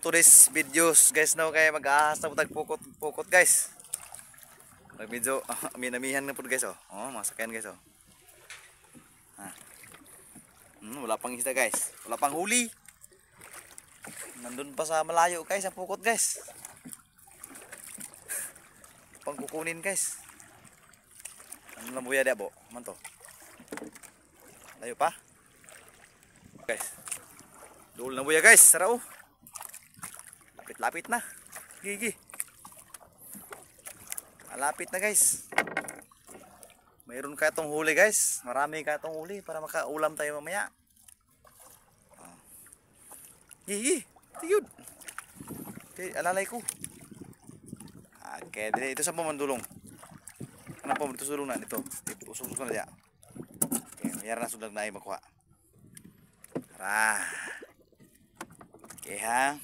today's videos guys no kay mag-ahas na butag pukot guys. Nag-video minamihan na pud guys oh. Oh, masakyan guys oh. Ha. Wala pang isda guys. Wala pang huli. Nandun pa sa malayo guys ang pukot guys. Pang kukunin guys. Ano lang buya dia bo? Man to. Layo pa. Guys. Dul na buya guys, sarao. Lapit na. Gigi. Malapit na guys. Mayroon ka itong huli guys. Marami ka itong huli para makaulam tayo mamaya. Gigi. Tigod. Okay, alalay ko. Okay, ito sa pamandulong. Ano pa ito sulong na nito? Usok na dia. Okay, mayroon na sudag na ay makuha. Tara. Okay ha.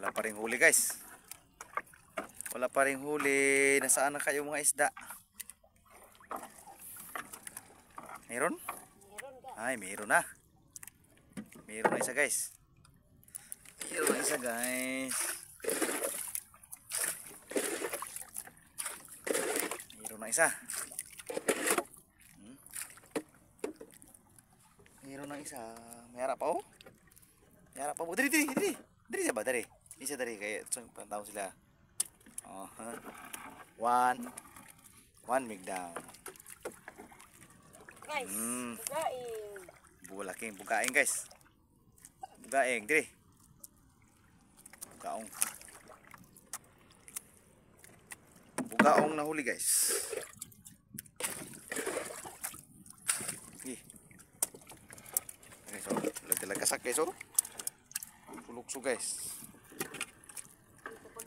Wala pa ring huli guys. Wala pa ring huli. Nasaan na kayo mga isda? Meron? Ay, meron na. Meron na isa guys. Meron na isa guys. Meron na isa. Meron na isa. May harap pa oh. May harap pa oh. Dari. Dari siya ba? Dari. Isa dari kaya pantaw sila. Oh, one mig down. Guys, bugaing. Bulaking bugaing guys. Bugaing diri. Bugaong. Bugaong na huli guys. Okay, so lagkasak guys oh. Sulukso guys.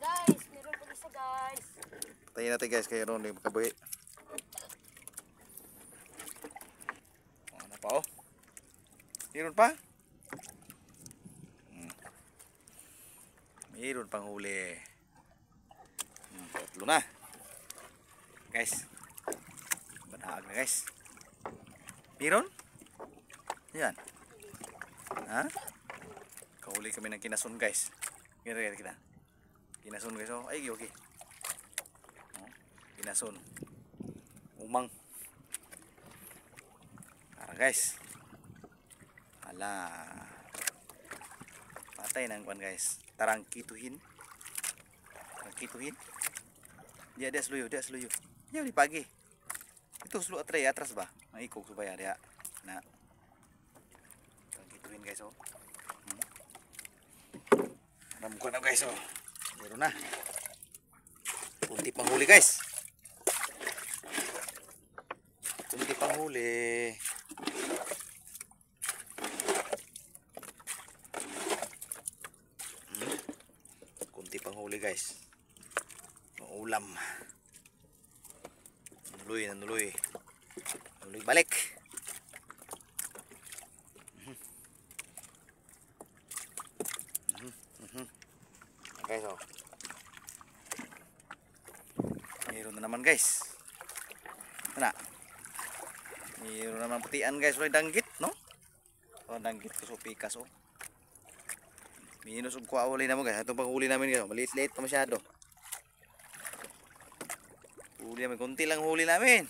Guys, meron pa isa guys. Tayo natin guys kaya ron yung makabuhi. Ano pa oh? Meron pa? Meron pang huli. Tatlo na. Guys. Banahag na guys. Meron? Yan. Ha? Kahuli kami ng kinasun guys. Gini kita. Kinasun guys oh. Ay okay. Oh, kinasun. Umang. Tara guys. Ala. Patay nang kuan guys. Tarangkituhin. Tarangkituhin. Dia seluyo. Ya di pagi. Itu selu atras ba? Ang ikog subaya dia. Na. Tarangkituhin guys oh. Namukuha na guys oh. Meron na. Kunti pang huli guys. Kunti pang huli. Kunti pang huli guys. Ulam. Nanuloy balik. Guys oh. Meron na naman guys. Ano? Meron naman putian guys. Wala danggit no? Oh danggit ko so pikas oh. Minus og kuha uli naman guys. Itong panghuli namin guys. Maliit-liit pa masyado. Huli namin. Kunti lang huli namin.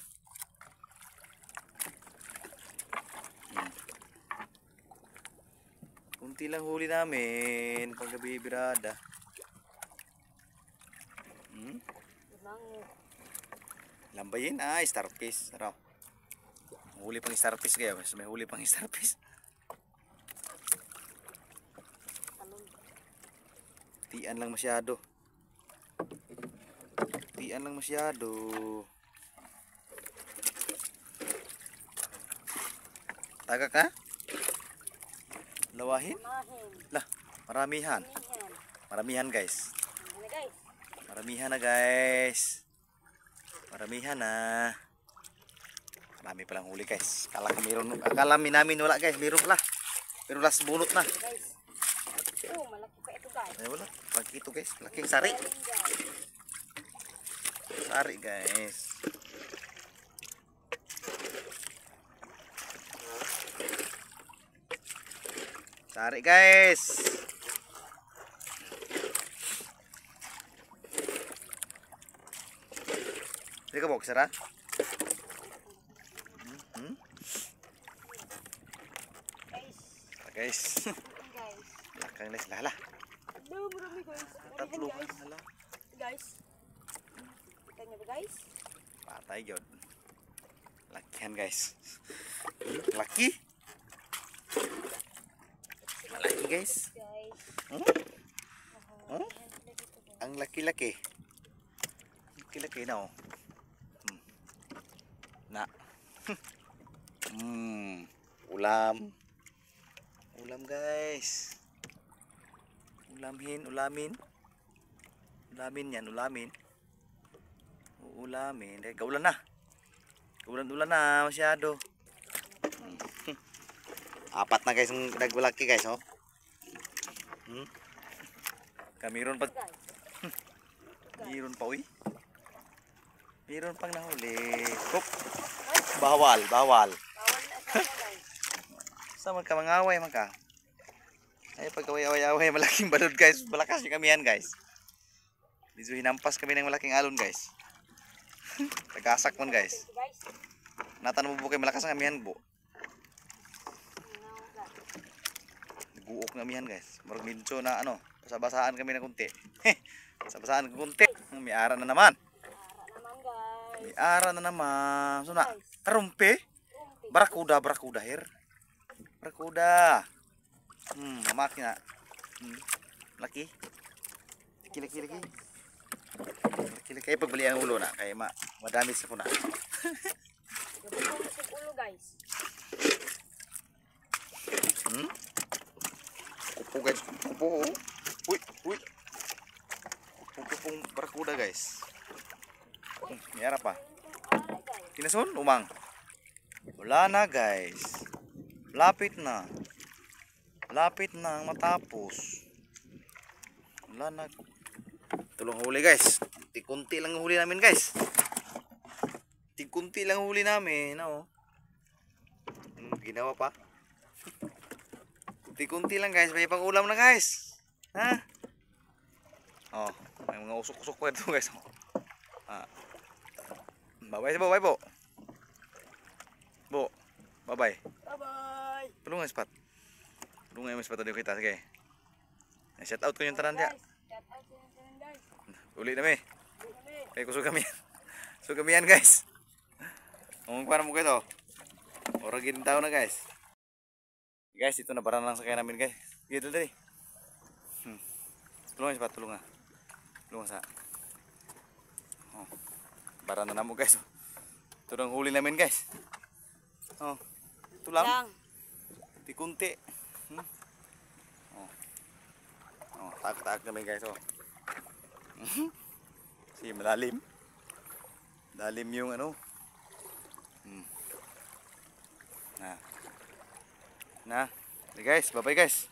Kunti lang huli namin. Paggabi birada. Lambayin starfish. Araw. Huli pang starfish kaya. May huli pang starfish. Tian lang masyado. Tagak ha? Lawahin? Lah, maramihan guys. Maramihan na guys. Marami palang huli guys. Akala namin wala guys. Meron pala. Pero last bunot na. Guys. Oh, malaki pa ito guys. Ay wala. Laki ito guys. Laking sari. Sari guys. Sari guys. Hindi ka boxer ha? Hmm? Guys. Guys. Guys. Lakang guys. Lala. Marami guys. Tatlo. Guys. Hala. Guys. Kita niyo ba guys? Patay yun. Lakihan guys. Laki. Laki guys. Guys. Hmm? Hmm? Ang laki-laki. Laki-laki na oh. Na. Ulam. Ulam guys. Ulamin. Ulamin yan. Ulamin. Dahil kaulan na. Ulan na masyado. Apat na guys ang nagwalaki guys oh. Kamiron pa. Meron pa uy. Meron pang nahuli. Hop. Bawal. Bawal na sa guys. Sama ka mangaway man ka. Ay pagkaway-away malaking balod guys. Malakas yung kamihan guys. Medyo hinampas kami ng malaking alon guys. Tagasak man guys. Guys. Natan mo bukay malakas ang amihan bo. Naguok ng amihan guys. Marag mincho na ano. Basabasaan kami ng kunti. Basabasaan ng kunti. May ara na naman. Ara naman guys. May ara na naman. So na. Karumpe. Rumpi. Barakuda her. Barakuda. Mamak na. Laki. Laki. Kaya pagbali ang ulo na. Kaya madami sa puna. Gabon sa ulo guys. Kupo guys. Kupo. Uy. Kupong barakuda guys. May ara pa. Ara guys. Tinasun? Umang. Wala na guys. Lapit na ang matapos. Wala na. Tulong huli guys. Tikunti lang huli namin guys. Tikunti lang huli namin. No? Ginawa pa. Tikunti lang guys. May pang ulam na guys. Ha? Oh, may mga usok-usok pa ito guys. Bye-bye po. Bo. Bye-bye. Bye-bye. Tulungan spot. Tulungan mo spot dito kita. Sige. Shout out ko yung tanan dia. Shout out sa inyo guys. Uli na mi. Kami. Kaya kusog kami. Kusog kami yan guys. Para mo kayo to. Orag din tao na guys. Guys, ito na barang lang sa kaya namin guys. Gitu dali. Tulungan spot. Tulungan sa. Oh. Barang na namo guys. Ito ang huli namin guys. Oh. Ito lang. Tikunti. Taak-taak namin guys oh. Si malalim. Lalim yung ano. Na. Guys, bye-bye guys.